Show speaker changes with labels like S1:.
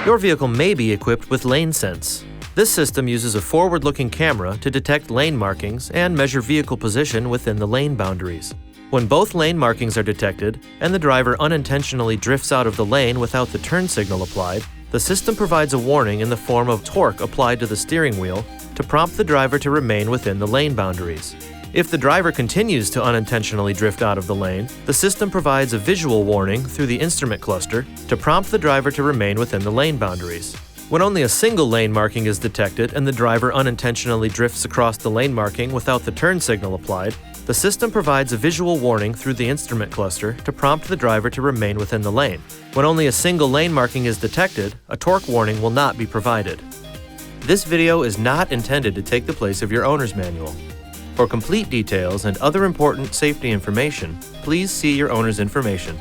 S1: Your vehicle may be equipped with Lane Sense. This system uses a forward-looking camera to detect lane markings and measure vehicle position within the lane boundaries. When both lane markings are detected and the driver unintentionally drifts out of the lane without the turn signal applied, the system provides a warning in the form of torque applied to the steering wheel to prompt the driver to remain within the lane boundaries. If the driver continues to unintentionally drift out of the lane, the system provides a visual warning through the instrument cluster to prompt the driver to remain within the lane boundaries. When only a single lane marking is detected and the driver unintentionally drifts across the lane marking without the turn signal applied, the system provides a visual warning through the instrument cluster to prompt the driver to remain within the lane. When only a single lane marking is detected, a torque warning will not be provided. This video is not intended to take the place of your owner's manual. For complete details and other important safety information, please see your owner's information.